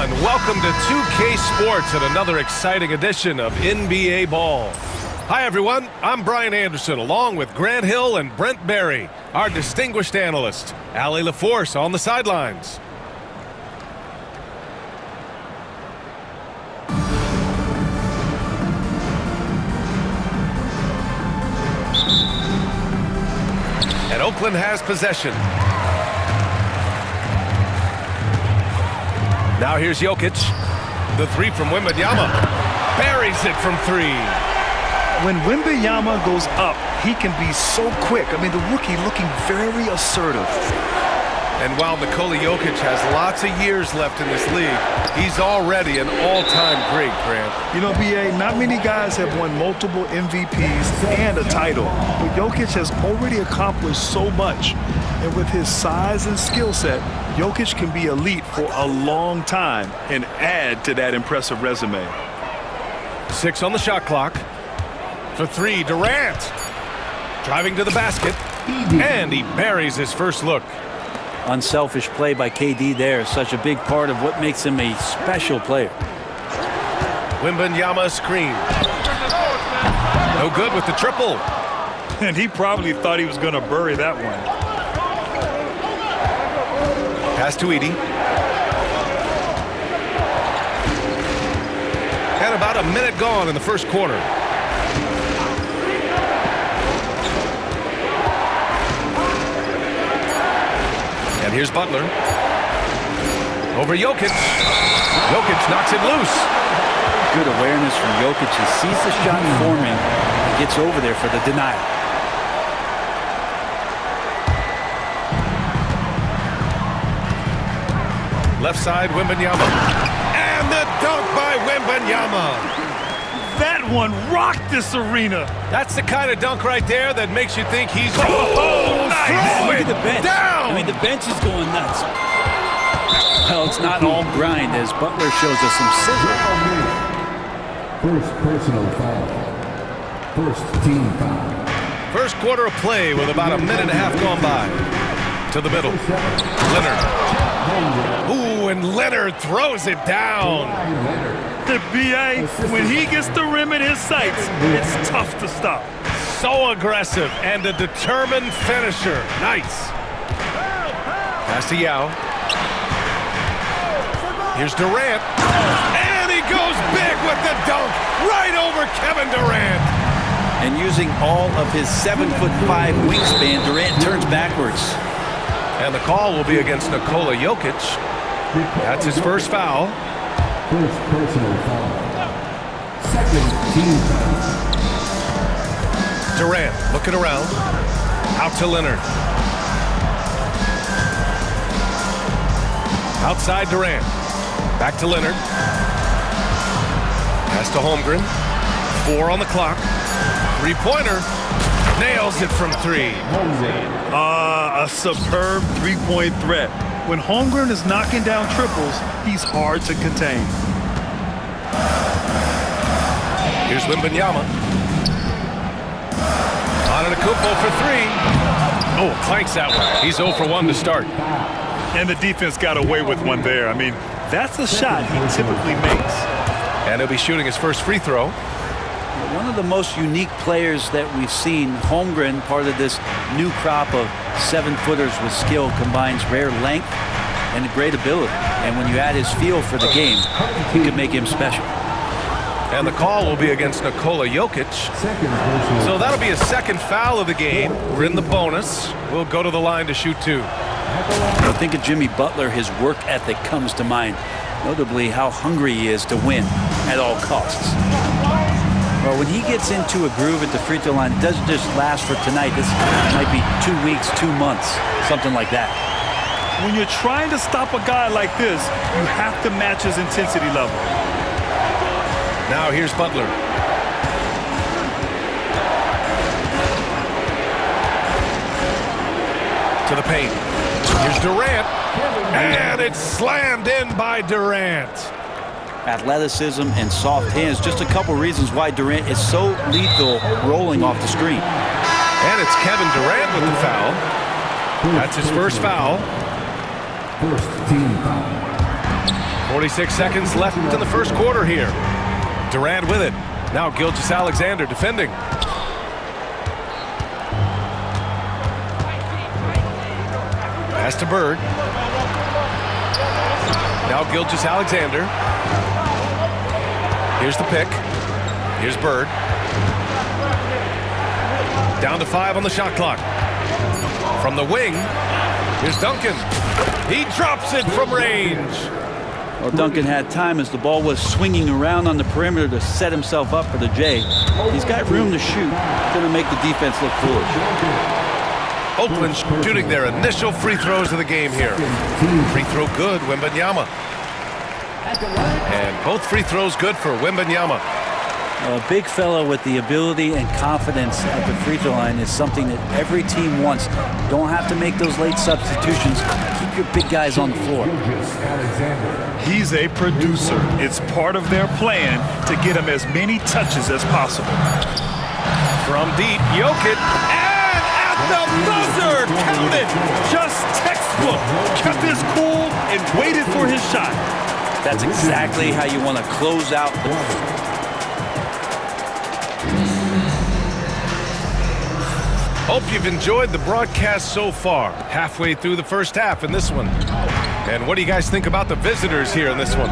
everyone. Welcome to 2K Sports and another exciting edition of NBA Ball. Hi, everyone. I'm Brian Anderson, along with Grant Hill and Brent Berry, our distinguished analyst. Allie LaForce on the sidelines. And Oakland has possession. Now here's Jokic. The three from Wembanyama. Buries it from three. When Wembanyama goes up, he can be so quick. I mean, the rookie looking very assertive. And while Nikola Jokic has lots of years left in this league, he's already an all-time great, Grant. You know, B.A., not many guys have won multiple MVPs and a title. But Jokic has already accomplished so much. And with his size and skill set, Jokic can be elite for a long time and add to that impressive resume. 6 on the shot clock. For three, Durant. Driving to the basket. And he buries his first look. Unselfish play by KD there. Such a big part of what makes him a special player. Wembanyama screen. No good with the triple. And he probably thought he was going to bury that one. Pass to Edey. And about a minute gone in the first quarter. And here's Butler. Over Jokic. Jokic knocks it loose. Good awareness from Jokic. He sees the shot forming and gets over there for the denial. Left side, Wembanyama. And the dunk by Wembanyama. That one rocked this arena. That's the kind of dunk right there that makes you think he's... Nice. Look at the bench. Down. I mean, the bench is going nuts. Well, it's not all grind, as Butler shows us some sizzle. First personal foul. First team foul. First quarter of play with about a minute and a half gone by. To the middle. Leonard. Ooh, and Leonard throws it down. The B.A., when he gets the rim in his sights, it's tough to stop. So aggressive and a determined finisher. Nice. Pass to Yao. Here's Durant. And he goes big with the dunk right over Kevin Durant. And using all of his 7'5" wingspan, Durant turns backwards. And the call will be against Nikola Jokic. That's his first foul. First personal foul. Second team foul. Durant looking around. Out to Leonard. Outside Durant. Back to Leonard. Pass to Holmgren. 4 on the clock. Three-pointer. Nails it from three. A superb three-point threat. When Holmgren is knocking down triples, he's hard to contain. Here's Wembanyama. Antetokounmpo for three. Oh, clanks that one. He's 0 for 1 to start. And the defense got away with one there. I mean, that's a shot he typically makes. And he'll be shooting his first free throw. One of the most unique players that we've seen, Holmgren, part of this new crop of 7-footers with skill, combines rare length and great ability. And when you add his feel for the game, you can make him special. And the call will be against Nikola Jokic. So that'll be a second foul of the game. We're in the bonus. We'll go to the line to shoot 2. I think of Jimmy Butler, his work ethic comes to mind. Notably, how hungry he is to win at all costs. Well, when he gets into a groove at the free throw line, it doesn't just last for tonight. This might be 2 weeks, 2 months, something like that. When you're trying to stop a guy like this, you have to match his intensity level. Now here's Butler. To the paint. Here's Durant. And it's slammed in by Durant. Athleticism and soft hands, just a couple reasons why Durant is so lethal rolling off the screen. And it's Kevin Durant with the foul. That's his first foul. First team foul. 46 seconds left in the first quarter here. Durant with it. Now Gilgeous-Alexander defending. Pass to Bird. Now Gilgeous-Alexander. Here's the pick. Here's Bird. Down to 5 on the shot clock. From the wing, here's Duncan. He drops it from range. Well, Duncan had time as the ball was swinging around on the perimeter to set himself up for the J. He's got room to shoot. Going to make the defense look foolish. Oakland shooting their initial free throws of the game here. Free throw good, Wembanyama. And both free throws good for Wembanyama. A big fella with the ability and confidence at the free throw line is something that every team wants. Don't have to make those late substitutions. Keep your big guys on the floor. He's a producer. It's part of their plan to get him as many touches as possible. From deep, Jokic, and at the buzzer, count it! Just textbook. Kept his cool and waited for his shot. That's exactly how you want to close out the... Hope you've enjoyed the broadcast so far. Halfway through the first half in this one. And what do you guys think about the visitors here in this one?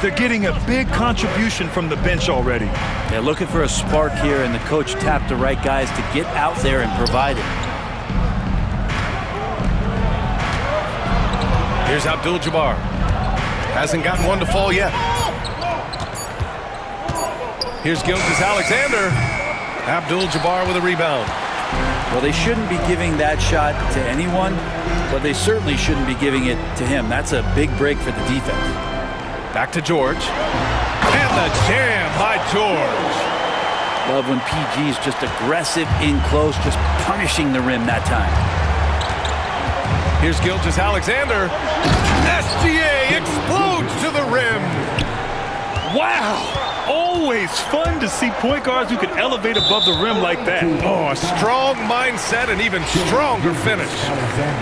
They're getting a big contribution from the bench already. They're looking for a spark here, and the coach tapped the right guys to get out there and provide it. Here's Abdul-Jabbar. Hasn't gotten one to fall yet. Here's Gilgeous-Alexander. Abdul-Jabbar with a rebound. Well, they shouldn't be giving that shot to anyone, but they certainly shouldn't be giving it to him. That's a big break for the defense. Back to George. And the jam by George. Love when PG's just aggressive in close, just punishing the rim that time. Here's Gilgeous-Alexander. SGA explodes to the rim. Wow! Always fun to see point guards who can elevate above the rim like that. Oh, a strong mindset and even stronger finish.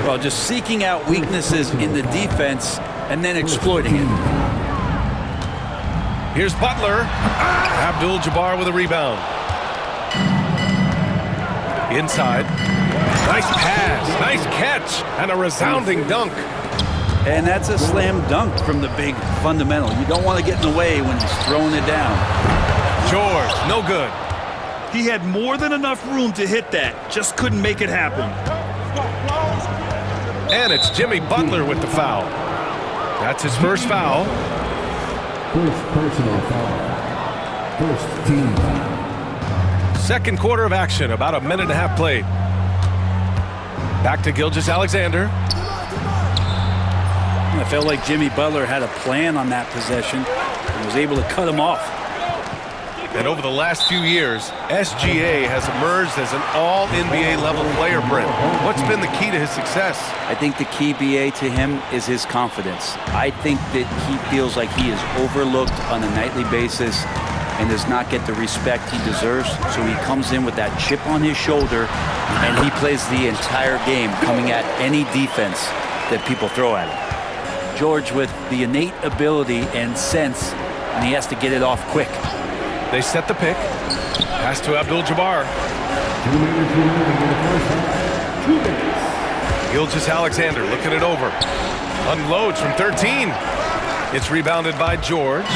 Well, just seeking out weaknesses in the defense and then exploiting it. Here's Butler. Abdul-Jabbar with a rebound. Inside. Nice pass, nice catch, and a resounding dunk. And that's a slam dunk from the big fundamental. You don't want to get in the way when he's throwing it down. George, no good. He had more than enough room to hit that, just couldn't make it happen. And it's Jimmy Butler with the foul. That's his first foul. First personal foul. First team foul. Second quarter of action, about a minute and a half played. Back to Gilgeous-Alexander. I felt like Jimmy Butler had a plan on that possession and was able to cut him off. And over the last few years, SGA has emerged as an all-NBA level player, Brent. What's been the key to his success? I think the key, BA, to him is his confidence. I think that he feels like he is overlooked on a nightly basis and does not get the respect he deserves. So he comes in with that chip on his shoulder and he plays the entire game, coming at any defense that people throw at him. George with the innate ability and sense, and he has to get it off quick. They set the pick. Pass to Abdul-Jabbar. 2 minutes remaining in the first half. 2 minutes. Gilgeous-Alexander looking it over. Unloads from 13. It's rebounded by George.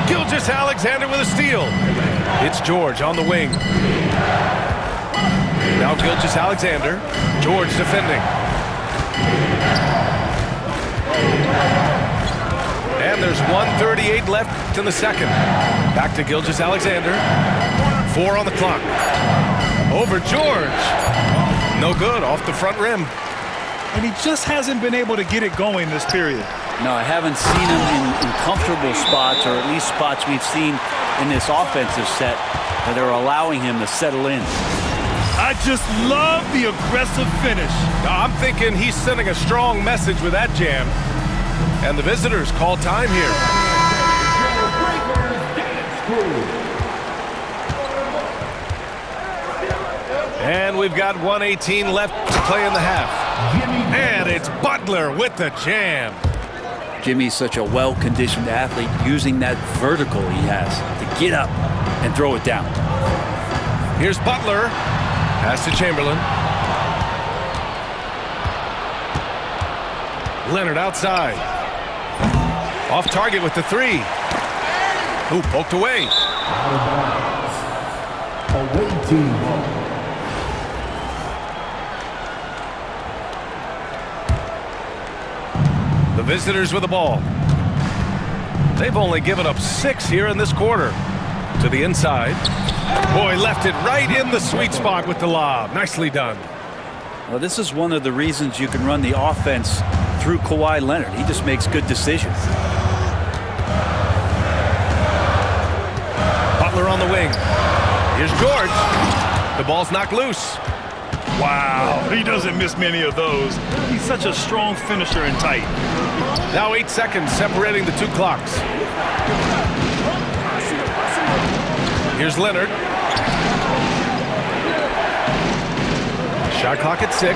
Gilgeous-Alexander with a steal. It's George on the wing. Now Gilgeous-Alexander. George defending. And there's 1:38 left in the second. Back to Gilgeous-Alexander. 4 on the clock. Over George. No good, off the front rim. And he just hasn't been able to get it going this period. No, I haven't seen him in comfortable spots, or at least spots we've seen in this offensive set that are allowing him to settle in. I just love the aggressive finish. I'm thinking he's sending a strong message with that jam. And the visitors call time here. And we've got 1:18 left to play in the half. And it's Butler with the jam. Jimmy's such a well-conditioned athlete, using that vertical he has to get up and throw it down. Here's Butler. Pass to Chamberlain. Leonard outside. Off target with the three. Ooh, poked away. Out of bounds. Away team ball. The visitors with the ball. They've only given up 6 here in this quarter. To the inside. Boy, left it right in the sweet spot with the lob. Nicely done. Well, this is one of the reasons you can run the offense through Kawhi Leonard. He just makes good decisions. Butler on the wing. Here's George. The ball's knocked loose. Wow, he doesn't miss many of those. He's such a strong finisher and tight. Now 8 seconds separating the two clocks. Here's Leonard. Shot clock at 6.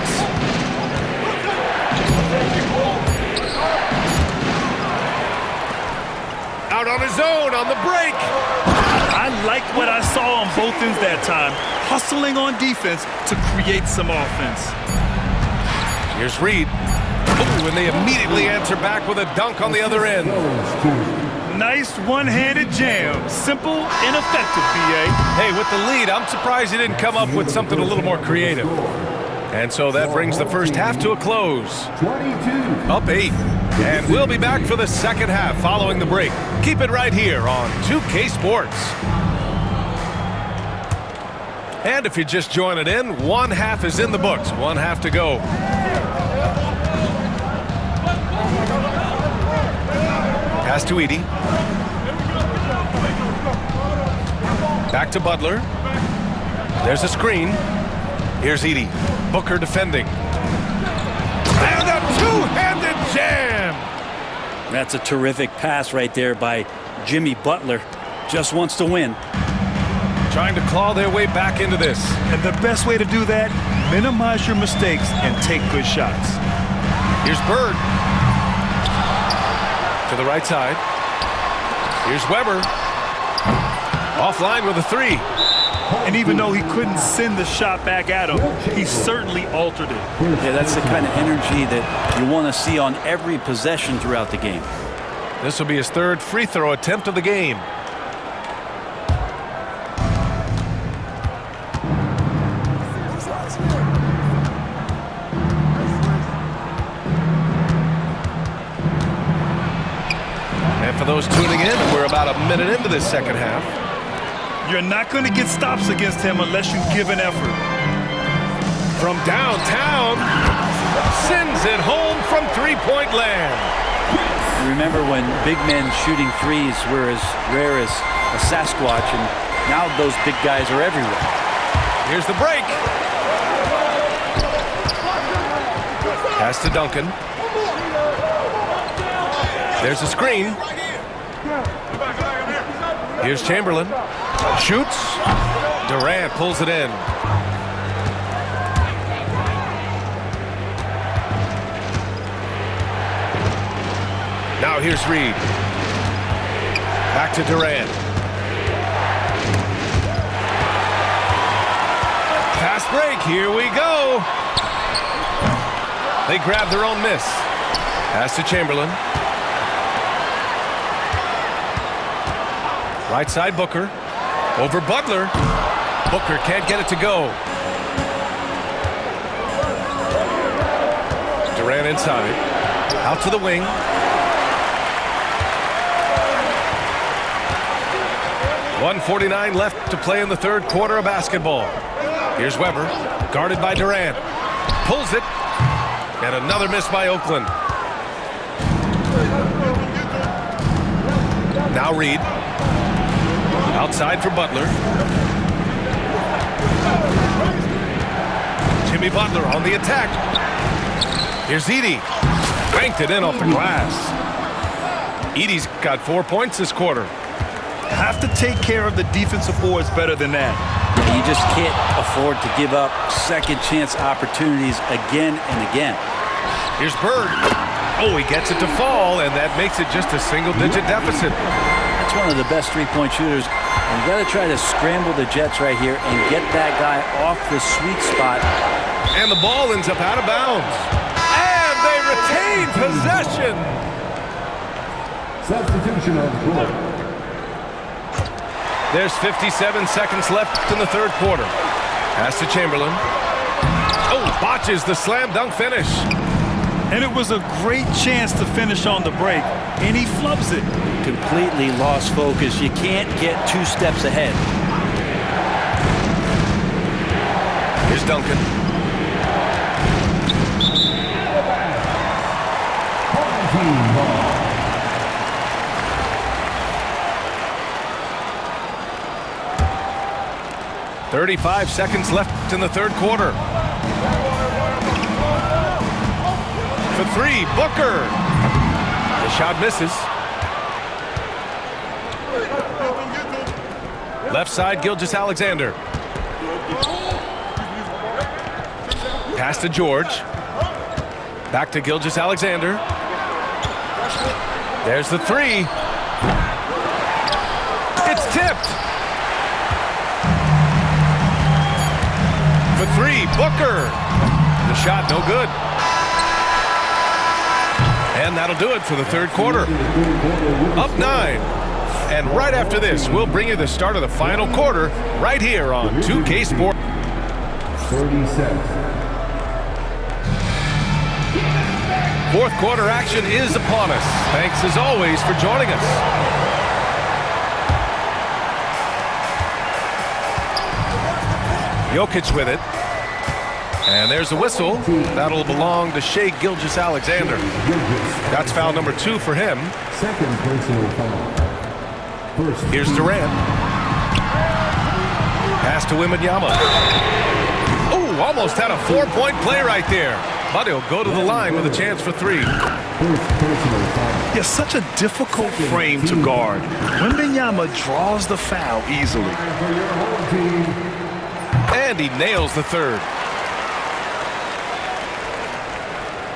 Out on his own on the break. I liked what I saw on both ends that time. Hustling on defense to create some offense. Here's Reed. Ooh, and they immediately answer back with a dunk on the other end. Nice one-handed jam. Simple and effective, B.A. Hey, with the lead, I'm surprised he didn't come up with something a little more creative. And so that brings the first half to a close. 22. Up 8. And we'll be back for the second half following the break. Keep it right here on 2K Sports. And if you're just joining in, one half is in the books. One half to go. Pass to Edey. Back to Butler. There's a screen. Here's Edey. Booker defending. And a two-handed jam! That's a terrific pass right there by Jimmy Butler. Just wants to win. Trying to claw their way back into this. And the best way to do that, minimize your mistakes and take good shots. Here's Bird. To the right side. Here's Weber. Offline with a 3. And even though he couldn't send the shot back at him, he certainly altered it. Yeah, that's the kind of energy that you want to see on every possession throughout the game. This will be his 3rd free throw attempt of the game. And for those tuning in, we're about a minute into this second half. You're not going to get stops against him unless you give an effort. From downtown, sends it home from three-point land. Remember when big men shooting threes were as rare as a Sasquatch, and now those big guys are everywhere. Here's the break. Pass to Duncan. There's a screen. Here's Chamberlain. Shoots. Durant pulls it in. Now here's Reed. Back to Durant. Fast break. Here we go. They grab their own miss. Pass to Chamberlain. Right side Booker. Over Butler. Booker can't get it to go. Durant inside. Out to the wing. .149 left to play in the third quarter of basketball. Here's Weber. Guarded by Durant. Pulls it. And another miss by Oakland. Now Reed. Outside for Butler. Jimmy Butler on the attack. Here's Edey. Banked it in off the glass. Edey's got 4 points this quarter. Have to take care of the defensive boards better than that. You just can't afford to give up second chance opportunities again and again. Here's Bird. Oh, he gets it to fall, and that makes it just a single-digit deficit. That's one of the best three-point shooters. You got to try to scramble the Jets right here and get that guy off the sweet spot. And the ball ends up out of bounds. And they retain possession. Substitution on the court. There's 57 seconds left in the third quarter. Pass to Chamberlain. Oh, botches the slam dunk finish. And it was a great chance to finish on the break, and he flubs it. Completely lost focus. You can't get 2 steps ahead. Here's Duncan. Team ball. .35 seconds left in the third quarter. For 3, Booker. The shot misses. Left side, Gilgeous-Alexander. Pass to George. Back to Gilgeous-Alexander. There's the 3. It's tipped. For 3, Booker. The shot no good. And that'll do it for the third quarter. Up 9. And right after this, we'll bring you the start of the final quarter right here on 2K Sports. 30 seconds. Fourth quarter action is upon us. Thanks as always for joining us. Jokic with it. And there's a whistle. That'll belong to Shai Gilgeous-Alexander. That's foul number 2 for him. Second personal foul. First. Here's Durant. Pass to Wembanyama. Oh, almost had a 4-point play right there. But he'll go to the line with a chance for 3. First personal foul. Yeah, such a difficult frame to guard. Wembanyama draws the foul easily. For your home team. And he nails the third.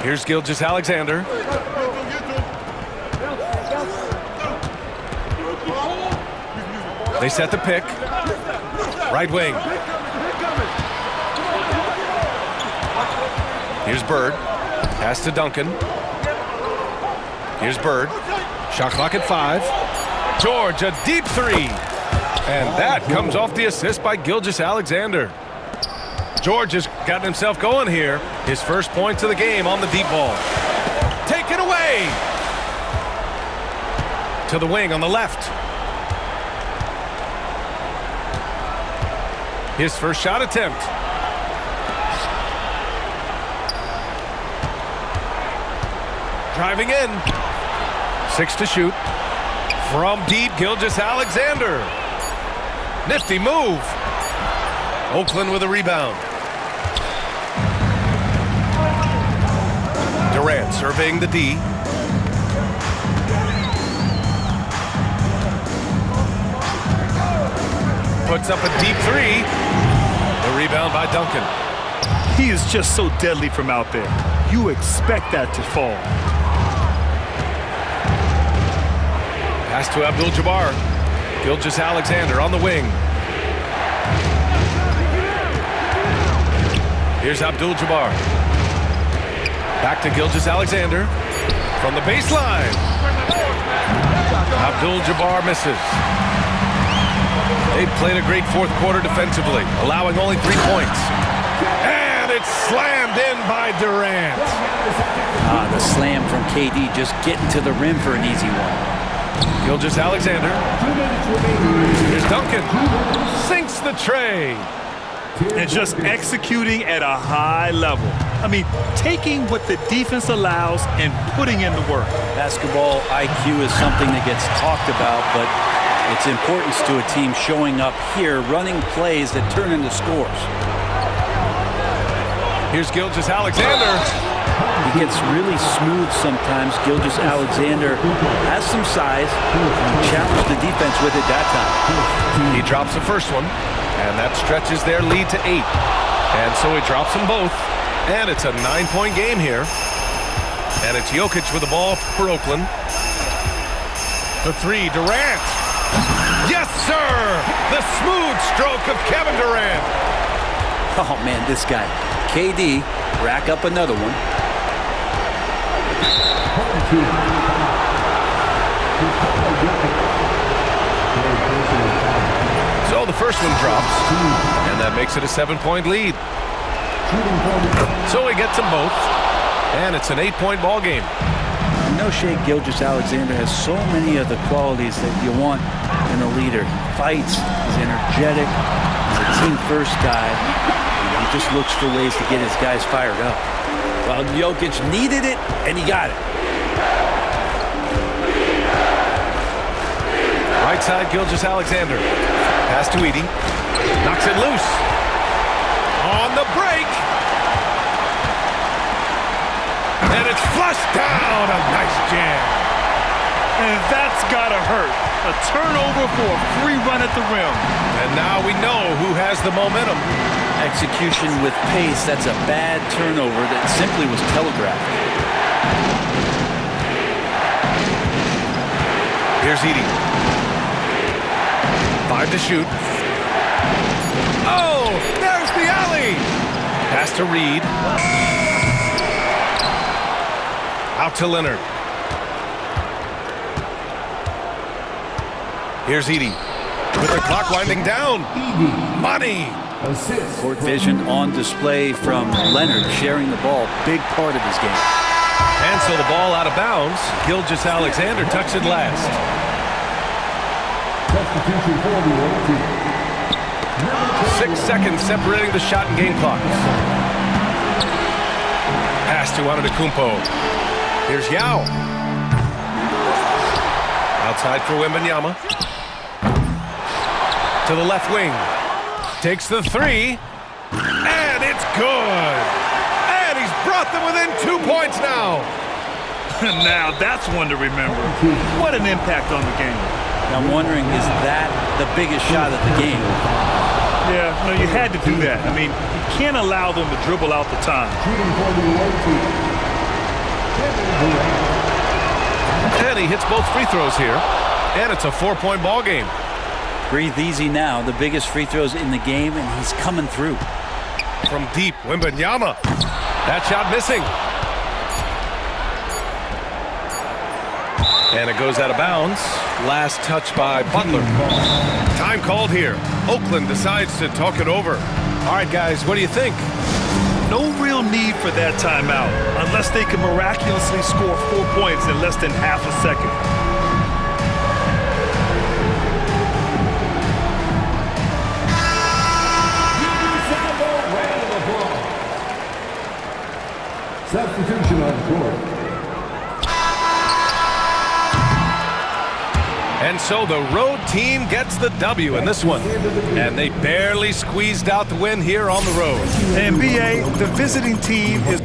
Here's Gilgeous-Alexander. They set the pick. Right wing. Here's Bird. Pass to Duncan. Here's Bird. Shot clock at 5. George, a deep 3. And that comes off the assist by Gilgeous-Alexander. George has gotten himself going here. His first points of the game on the deep ball. Taken away. To the wing on the left. His first shot attempt. Driving in. 6 to shoot. From deep, Gilgeous-Alexander. Nifty move. Oakland with a rebound. Durant surveying the D. Puts up a deep 3. The rebound by Duncan. He is just so deadly from out there. You expect that to fall. Pass to Abdul-Jabbar. Gilgeous-Alexander on the wing. Here's Abdul-Jabbar. Back to Gilgeous-Alexander. From the baseline. Abdul-Jabbar misses. They've played a great fourth quarter defensively, allowing only 3 points. And it's slammed in by Durant. The slam from KD, just getting to the rim for an easy one. Gilgeous-Alexander. Here's Duncan. Sinks the tray. And just executing at a high level. I mean, taking what the defense allows and putting in the work. Basketball IQ is something that gets talked about, but its importance to a team showing up here, running plays that turn into scores. Here's Gilgeous-Alexander. He gets really smooth sometimes. Gilgeous-Alexander has some size. He challenged the defense with it that time. He drops the first one, and that stretches their lead to 8. And so he drops them both, and it's a 9-point game here. And it's Jokic with the ball for Oakland. The three, Durant. Yes, sir! The smooth stroke of Kevin Durant. Oh, man, this guy. KD, rack up another one. So the first one drops, and that makes it a 7-point lead. So he gets them both, and it's an 8-point ball game. No Shea Gilgeous-Alexander has so many of the qualities that you want in a leader. He fights, he's energetic, he's a team-first guy. He just looks for ways to get his guys fired up. Well, Jokic needed it, and he got it. Right side, Gilgeous-Alexander. Pass to Edey. Knocks it loose. On the break. And it's flushed down. A nice jam. And that's gotta hurt. A turnover for a free run at the rim. And now we know who has the momentum. Execution with pace, that's a bad turnover that simply was telegraphed. Here's Edey. 5 to shoot. Oh, there's the alley. Pass to Reed. Out to Leonard. Here's Edey. With the clock winding down. Money. Assist. Court vision on display from Leonard, sharing the ball, big part of his game. And so the ball out of bounds. Gilgeous-Alexander tucks it last. Substitution for the other team. 6 seconds separating the shot and game clock. Pass to Antetokounmpo. Here's Yao. Outside for Wembanyama. To the left wing. Takes the three. And it's good. And he's brought them within 2 points now. Now that's one to remember. What an impact on the game. I'm wondering, is that the biggest shot of the game? Yeah, no, you had to do that. I mean, you can't allow them to dribble out the time. Shooting for the away team. And he hits both free throws here. And it's a 4-point ball game. Breathe easy now. The biggest free throws in the game, and he's coming through. From deep, Wembanyama. That shot missing. And it goes out of bounds. Last touch by Butler. Time called here. Oakland decides to talk it over. All right, guys, what do you think? No real need for that timeout, unless they can miraculously score 4 points in less than half a second. Substitution on the court. And so the road team gets the W in this one. And they barely squeezed out the win here on the road. And BA, the visiting team is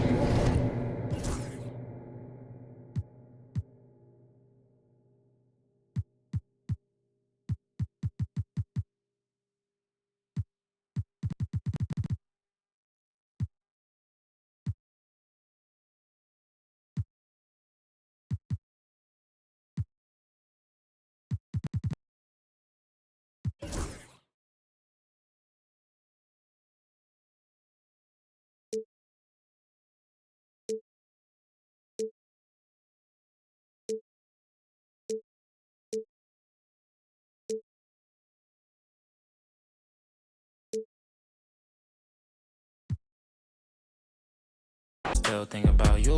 Still think about you.